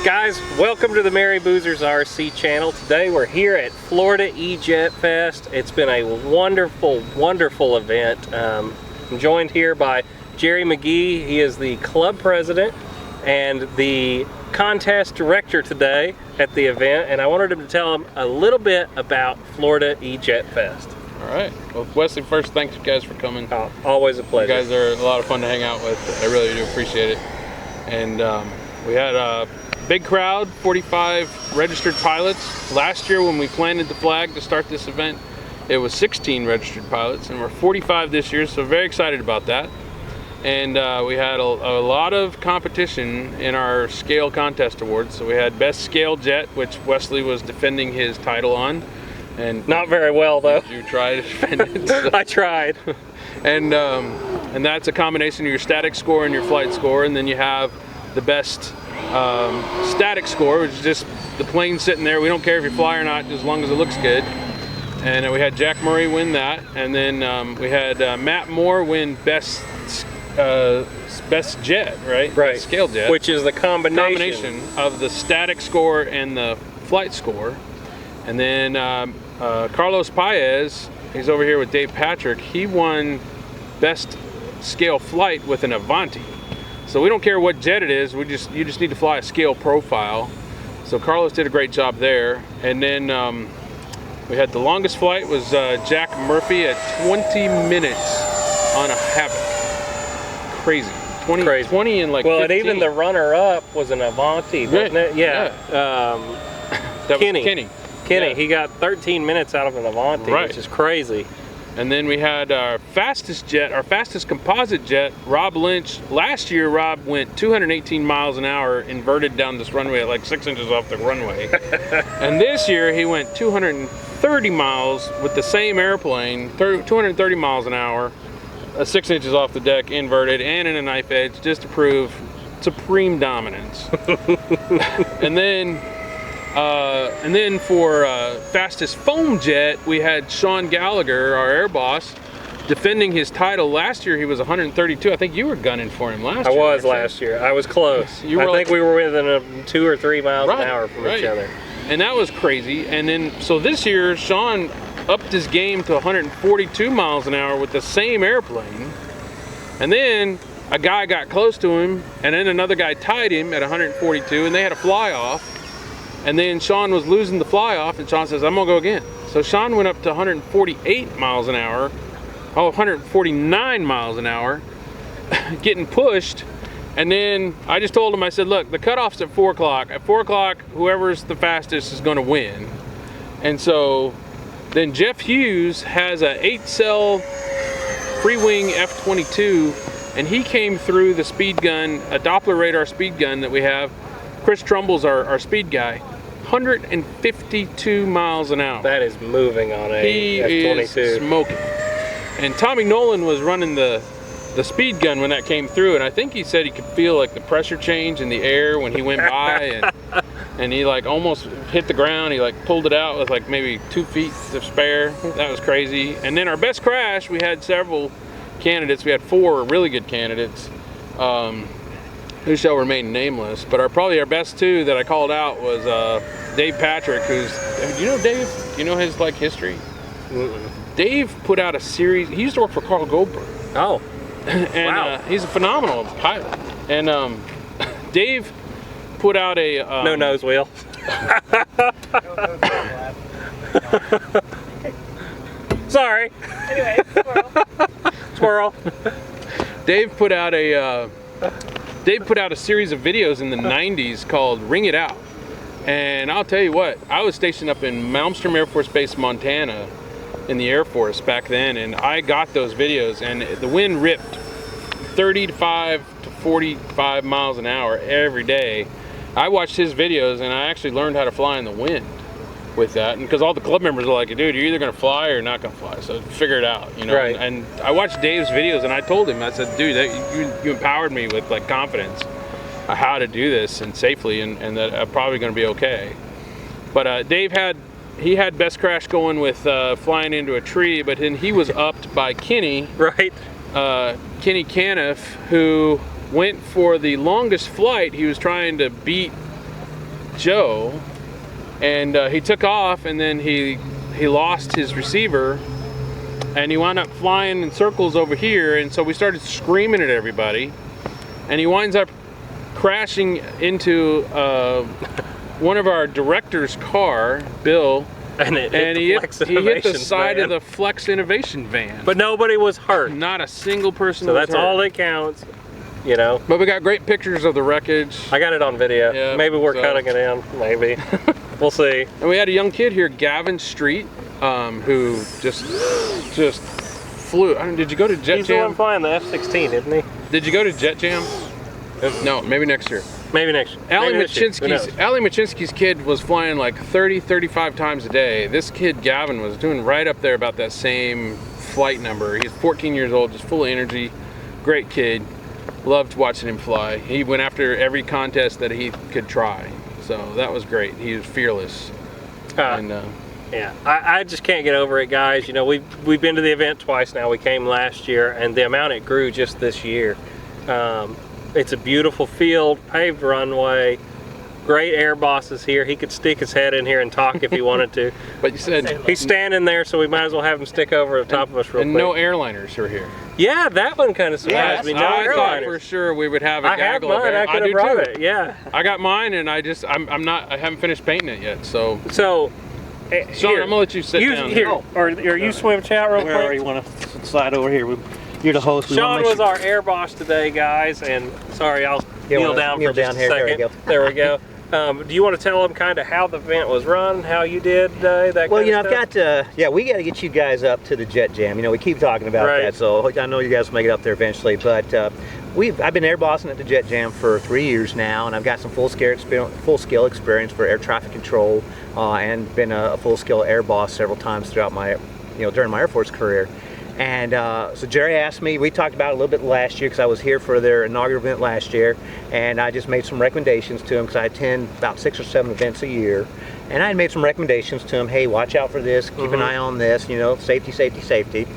Guys, welcome to the Merry Boozers RC channel. Today we're here at Florida Jet Fest. It's been a wonderful, wonderful event. I'm joined here by Jerry McGee. He is the club president and the contest director today at the event, and I wanted him to tell him a little bit about Florida Jet Fest. All right. Well, Wesley, first, thanks you guys for coming. Always a pleasure. You guys are a lot of fun to hang out with. I really do appreciate it. And we had a big crowd, 45 registered pilots. Last year when we planted the flag to start this event, it was 16 registered pilots, and we're 45 this year, so very excited about that. And we had a lot of competition in our scale contest awards. So we had best scale jet, which Wesley was defending his title on. And not very well, though. You tried to defend it. So. I tried. And that's a combination of your static score and your flight score, and then you have the best static score, which is just the plane sitting there. We don't care if you fly or not, as long as it looks good. And we had Jack Murray win that, and then we had Matt Moore win best jet, right? Right. Scale jet, which is the combination of the static score and the flight score. And then Carlos Paez, he's over here with Dave Patrick. He won best scale flight with an Avanti. So we don't care what jet it is. You just need to fly a scale profile. So Carlos did a great job there. And then we had the longest flight was Jack Murphy at 20 minutes on a Havoc. Crazy. 20 and like 15. And even the runner-up was an Avanti, wasn't it? Yeah. That Kenny. Was Kenny, yeah. He got 13 minutes out of an Avanti, right. Which is crazy. And then we had our fastest jet, our fastest composite jet, Rob Lynch. Last year, Rob went 218 miles an hour inverted down this runway at like 6 inches off the runway. And this year, he went 230 miles with the same airplane, 230 miles an hour, 6 inches off the deck, inverted, and in a knife edge, just to prove supreme dominance. And then for fastest foam jet, we had Sean Gallagher, our air boss, defending his title. Last year he was 132. I think you were gunning for him last year. I was last year. I was close. I think we were within 2 or 3 miles an hour from each other. And that was crazy. And then, so this year, Sean upped his game to 142 miles an hour with the same airplane. And then a guy got close to him, and then another guy tied him at 142, and they had a fly off. And then Sean was losing the fly off, and Sean says, I'm gonna go again. So Sean went up to 148 miles an hour, 149 miles an hour, getting pushed. And then I just told him, I said, look, the cutoff's at 4 o'clock. At 4 o'clock, whoever's the fastest is gonna win. And so then Jeff Hughes has a 8-cell free wing F-22, and he came through the speed gun, a Doppler radar speed gun that we have. Chris Trumbull's our speed guy. 152 miles an hour. That is moving on a F-22. Is smoking. And Tommy Nolan was running the speed gun when that came through, and I think he said he could feel like the pressure change in the air when he went by, and he like almost hit the ground. He like pulled it out with like maybe 2 feet to spare. That was crazy. And then our best crash, we had several candidates. We had 4 really good candidates. Who shall remain nameless, but probably our best 2 that I called out was Dave Patrick, do you know Dave? Do you know his like history? Dave put out a series. He used to work for Carl Goldberg. Oh, and wow. He's a phenomenal pilot. And Dave put out a no nose wheel. Sorry. Anyway, Squirrel. Dave put out a series of videos in the 90s called Ring It Out. And I'll tell you what, I was stationed up in Malmstrom Air Force Base, Montana in the Air Force back then, and I got those videos, and the wind ripped 35 to 45 miles an hour every day. I watched his videos, and I actually learned how to fly in the wind with that, and because all the club members were like, dude, you're either gonna fly or not gonna fly, so figure it out, you know. Right. And I watched Dave's videos, and I told him, I said, dude, you empowered me with like confidence of how to do this and safely, and that I'm probably gonna be okay. But Dave had best crash going with flying into a tree, but then he was upped by Kenny, right? Kenny Caniff, who went for the longest flight. He was trying to beat Joe, and he took off, and then he lost his receiver, and he wound up flying in circles over here, and so we started screaming at everybody, and he winds up crashing into one of our director's car, Bill, and he hit the side of the Flex Innovation van. But nobody was hurt. Not a single person so was that's hurt. all that counts, you know. But we got great pictures of the wreckage. I got it on video. Yeah, maybe we're cutting it in, maybe. We'll see. And we had a young kid here, Gavin Street, who just flew. Did you go to Jet Jam? He's the one flying the F-16, isn't he? Did you go to Jet Jam? No, maybe next year. Maybe next year. Ali Machinsky's kid was flying like 30, 35 times a day. This kid, Gavin, was doing right up there about that same flight number. He's 14 years old, just full of energy. Great kid. Loved watching him fly. He went after every contest that he could try. So that was great. He was fearless. Yeah, I just can't get over it, guys. You know, we've been to the event twice now. We came last year, and the amount it grew just this year. It's a beautiful field, paved runway, great air bosses here. He could stick his head in here and talk if he wanted to. But you said he's standing there, so we might as well have him stick over the top of us real quick. And no airliners are here. Yeah, that one kind of surprised me. No I thought airliners. for sure we would have a I have gaggle of mine. air. I could have brought it. Yeah. I got mine, and I haven't finished painting it yet. So Sean, I'm gonna let you sit down here. Or you swim chat real quick. Or you want to slide over here? You're the host. Sean was our air boss today, guys, and sorry, I'll kneel down for just a second. There we go. There we go. Do you want to tell them kind of how the event was run, how you did that Well, kind you know, of I've got we got to get you guys up to the Jet Jam. You know, we keep talking about that, so I know you guys will make it up there eventually. But I've been air bossing at the Jet Jam for 3 years now, and I've got some full scale experience for air traffic control, and been a full scale air boss several times throughout my, during my Air Force career. And so Jerry asked me, we talked about it a little bit last year because I was here for their inaugural event last year, and I just made some recommendations to him because I attend about 6 or 7 events a year, and I made some recommendations to him. Hey, watch out for this, keep an eye on this, safety, safety, safety.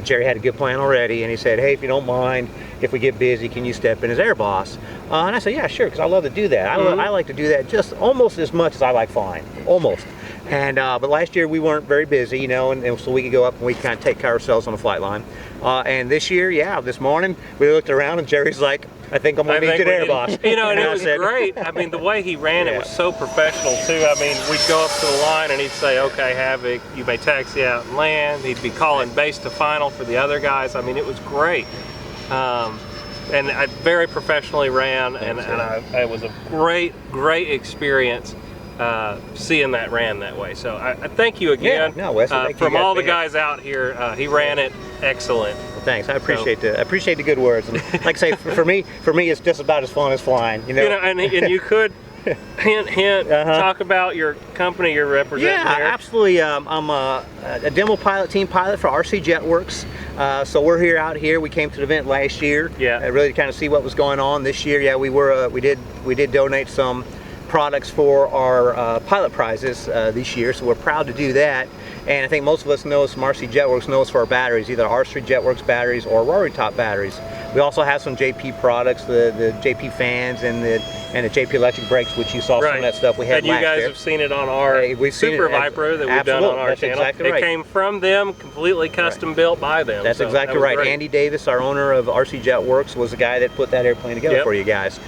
Jerry had a good plan already, and he said, hey, if you don't mind, if we get busy, can you step in as air boss? And I said, yeah, sure, because I love to do that. I like to do that just almost as much as I like flying, almost. And but last year we weren't very busy, and so we could go up and we kind of take care of ourselves on the flight line. And this year, this morning we looked around and Jerry's like, I think I'm gonna need you to air boss. And it was great. I mean, the way he ran it was so professional too. I mean, we'd go up to the line and he'd say, okay, Havoc, you may taxi out and land. He'd be calling base to final for the other guys. I mean, it was great. And I very professionally ran, and it was a great experience seeing that ran that way. So I thank you again. Yeah, no, Wesley, from all the guys out here, he ran it excellent. Well, thanks. I appreciate the good words. And like I say, for me, it's just about as fun as flying. And you could hint, talk about your company you're representing. Yeah, there. absolutely. I'm a demo team pilot for RC Jet Werx. So we're out here. We came to the event last year. Yeah. Really to kind of see what was going on this year. Yeah, we did donate some products for our pilot prizes this year, so we're proud to do that. And I think most of us know us from RC Jet Werx know us for our batteries, either R3 Jet Werx batteries or Roaring Top batteries. We also have some JP products, the JP fans and the JP electric brakes, which you saw some of that stuff we had last year. And you guys have seen it on our Super Vipro that we've done on our channel. Exactly right. It came from them, completely custom built by them. That's exactly right. Great. Andy Davis, our owner of RC Jet Werx, was the guy that put that airplane together for you guys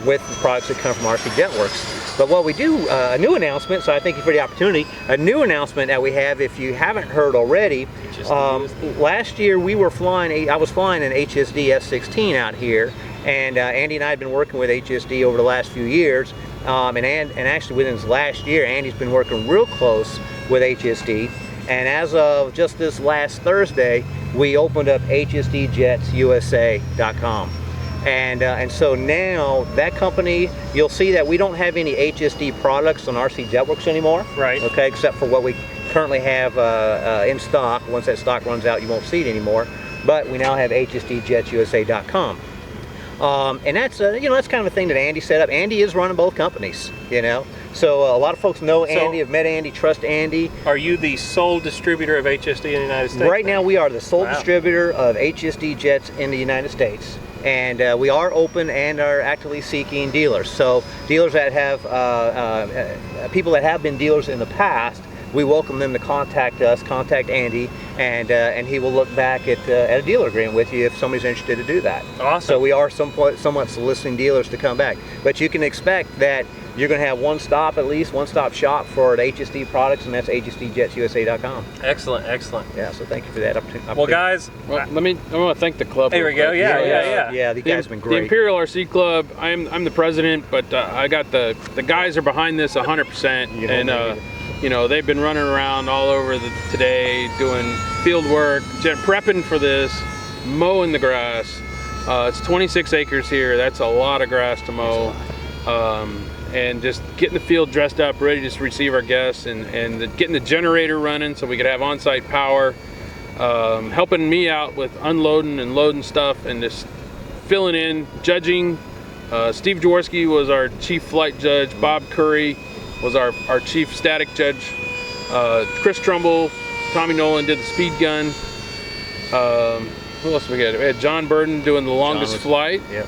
with the products that come from RC Jet Werx. But what we do, a new announcement, so I thank you for the opportunity, a new announcement that we have, if you haven't heard already, last year I was flying an HSD F-16 out here, and Andy and I have been working with HSD over the last few years, and actually within this last year, Andy's been working real close with HSD, and as of just this last Thursday, we opened up hsdjetsusa.com. And so now that company, you'll see that we don't have any HSD products on RC Jet Werx anymore. Right. Okay, except for what we currently have in stock. Once that stock runs out, you won't see it anymore. But we now have hsdjetsusa.com. And that's that's kind of a thing that Andy set up. Andy is running both companies, So a lot of folks know Andy, have met Andy, trust Andy. Are you the sole distributor of HSD in the United States? Right now we are the sole distributor of HSD jets in the United States. and we are open and are actively seeking dealers. So dealers that have people that have been dealers in the past, we welcome them to contact us, contact Andy, and he will look back at a dealer agreement with you if somebody's interested to do that. Awesome. So we are somewhat soliciting dealers to come back, but you can expect that you're going to have one stop, at least one stop shop for the HSD products, and that's hsdjetsusa.com. Excellent, excellent. Yeah, so thank you for that opportunity. Well, guys, Well, I want to thank the club. there we go. Yeah. Yeah, the guys have been The great. Imperial RC Club. I'm the president, but I got the guys are behind this 100%, and you know, they've been running around all over today doing field work, prepping for this, mowing the grass. It's 26 acres here. That's a lot of grass to mow. And just getting the field dressed up, ready to receive our guests, and getting the generator running so we could have on-site power. Helping me out with unloading and loading stuff, and just filling in, judging. Steve Jaworski was our chief flight judge. Bob Curry was our chief static judge. Chris Trumbull, Tommy Nolan did the speed gun. Who else we got? We had John Burden doing the longest flight. Yep.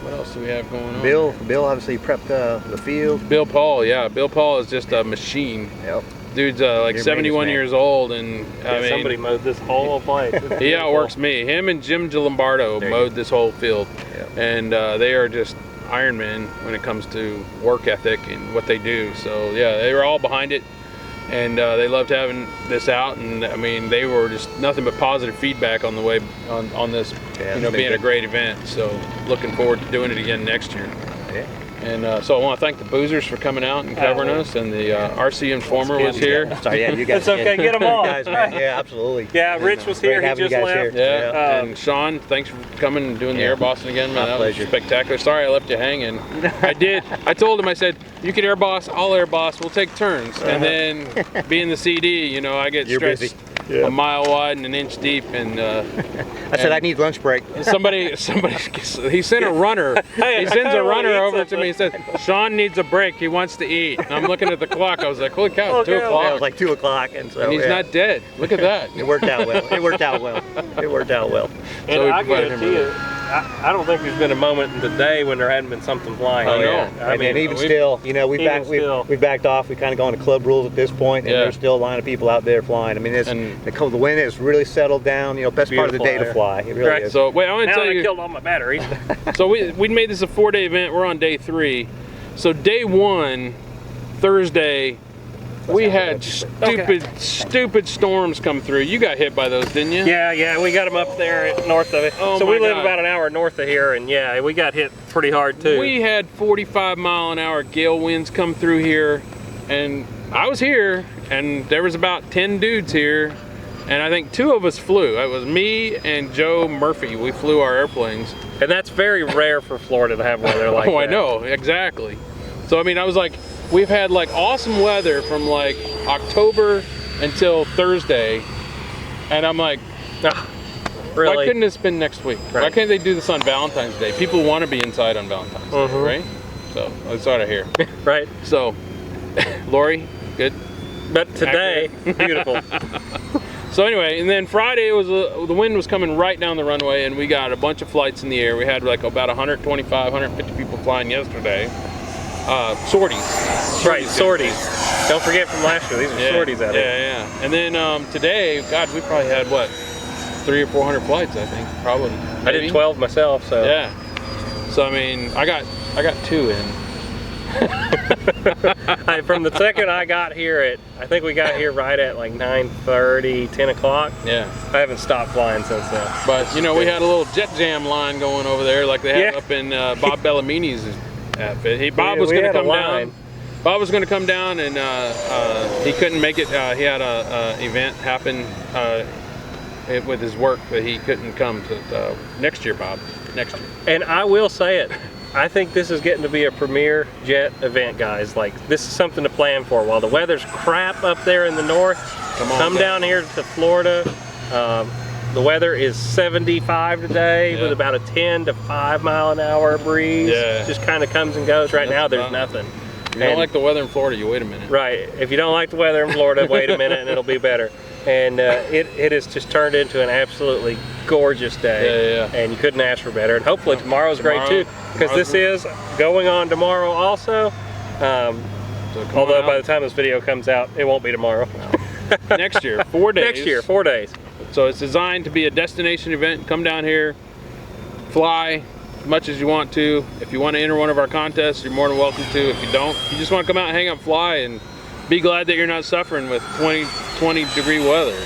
What else do we have going on? Bill obviously prepped the field. Bill Paul, yeah. Bill Paul is just a machine. Yep. Dude's like 71 years old, and I mean, somebody mowed this whole place. he outworks me. Him and Jim Lombardo mowed this whole field, and they are just Iron Men when it comes to work ethic and what they do. So yeah, they were all behind it, and they loved having this out. And I mean, they were just nothing but positive feedback on the way on this, you know, being a great event. So looking forward to doing it again next year. Yeah. And so I want to thank the Boozers for coming out and covering us, and the RC Informer was here. Sorry, yeah, you guys. It's okay, get them all. Guys, man, yeah, absolutely. Yeah, Rich was here. He having you just guys left. here. Yeah, and Sean, thanks for coming and doing the air bossing again, man. My That was pleasure. spectacular. Sorry I left you hanging. I did. I told him, I said, you can air boss, I'll air boss, we'll take turns. And then being the CD, you know, I get You're stretched busy. a mile wide and an inch deep, and I said I need lunch break. somebody, he sent a runner. He sends a runner over to me and says, Sean needs a break, he wants to eat. And I'm looking at the clock, I was like, holy cow, it's 2 Yeah, it o'clock. was like 2 o'clock, and so And he's not dead. Look at that. It worked out well. It worked out well. It worked out well. And So we I provided guarantee him you, I don't think there's been a moment in the day when there hadn't been something flying. I know. I and mean, even we've- still, you know, we've still. backed off. We've kind of gone to club rules at this point, and Yeah. there's still a line of people out there flying. I mean, the wind has really settled down. You know, best part of the day Beautiful to fly. It really Right, is. So wait, I want to now tell I you. killed all my batteries. So we made this a 4-day event. We're on day 3. So day 1, Thursday, we had stupid storms come through. You got hit by those, didn't you? Yeah, we got them up there north of it. Oh so my we live God. about an hour north of here, and yeah, we got hit pretty hard too. We had 45-mile-an-hour gale winds come through here, and I was here, and there was about 10 dudes here, and I think 2 of us flew. It was me and Joe Murphy. We flew our airplanes. And that's very rare for Florida to have weather like that. Oh, I know, exactly. So I mean, I was like, we've had like awesome weather from like October until Thursday, and I'm like, Really? why couldn't this been next week? Why Right. can't they do this on Valentine's Day? People want to be inside on Valentine's Day, right? So that's what I hear. Right. So, Lori, good. But today, beautiful. So anyway, and then Friday was the wind was coming right down the runway, and we got a bunch of flights in the air. We had like about 125, 150 people flying yesterday. Sorties. Right, sorties. Don't forget from last year, these are sorties out here. Yeah. And then today, God, we probably had what, 300 or 400 flights, I think, probably. I did 12 myself, so. Yeah. So I mean, I got 2 in. From the second I got here I think we got here right at like 9:30, 10 o'clock. Yeah. I haven't stopped flying since then. But you know, we had a little jet jam line going over there, like they have Yeah. up in Bob Bellamini's outfit. Bob was we going to had a come down. line. Bob was going to come down, and he couldn't make it. He had a event happen with his work, but he couldn't come to next year, Bob. Next year. And I will say it, I think this is getting to be a premier jet event, guys. Like, this is something to plan for. While the weather's crap up there in the north, come down here to Florida. The weather is 75 today with about a 10 to 5 mile an hour breeze. Yeah. Just kind of comes and goes. Right now, there's nothing. If you don't like the weather in Florida, you wait a minute. Right. If you don't like the weather in Florida, wait a minute and it'll be better. and it has just turned into an absolutely gorgeous day. Yeah. And you couldn't ask for better. And hopefully tomorrow's great too, because this is going on tomorrow also. Although by the time this video comes out, it won't be tomorrow. Next year, 4 days. Next year, 4 days. So it's designed to be a destination event. Come down here, fly as much as you want to. If you want to enter one of our contests, you're more than welcome to. If you don't, you just want to come out, hang out, fly, and be glad that you're not suffering with 20 degree weather.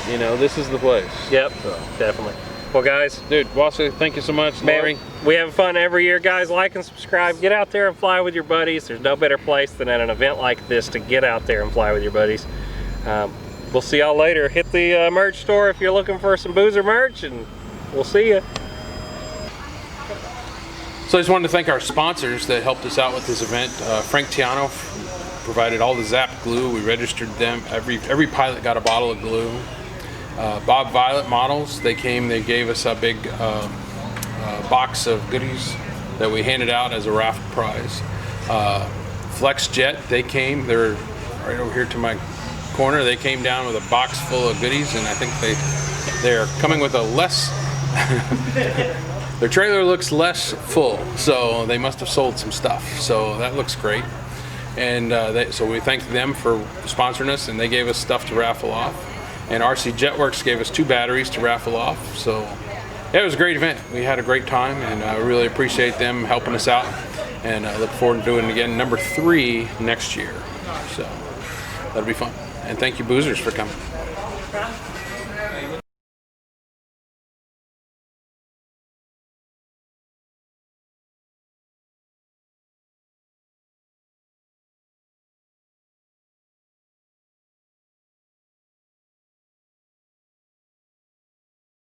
You know, this is the place. Yep, definitely. Well, guys, dude, Wassa, thank you so much. Man, we have fun every year, guys. Like and subscribe. Get out there and fly with your buddies. There's no better place than at an event like this to get out there and fly with your buddies. We'll see y'all later. Hit the merch store if you're looking for some Boozer merch, and we'll see you. So I just wanted to thank our sponsors that helped us out with this event. Frank Tiano provided all the Zap glue. We registered them. Every pilot got a bottle of glue. Bob Violet Models, they came, they gave us a big box of goodies that we handed out as a raffle prize. Flex Jet, they came, they're right over here to my corner. They came down with a box full of goodies, and I think they're coming with a less, their trailer looks less full, so they must have sold some stuff. So that looks great. And so we thank them for sponsoring us, and they gave us stuff to raffle off. And RC Jet Werx gave us 2 batteries to raffle off. So yeah, it was a great event. We had a great time, and I really appreciate them helping us out. And I look forward to doing it again, number 3 next year. So that'll be fun. And thank you, Boozers, for coming.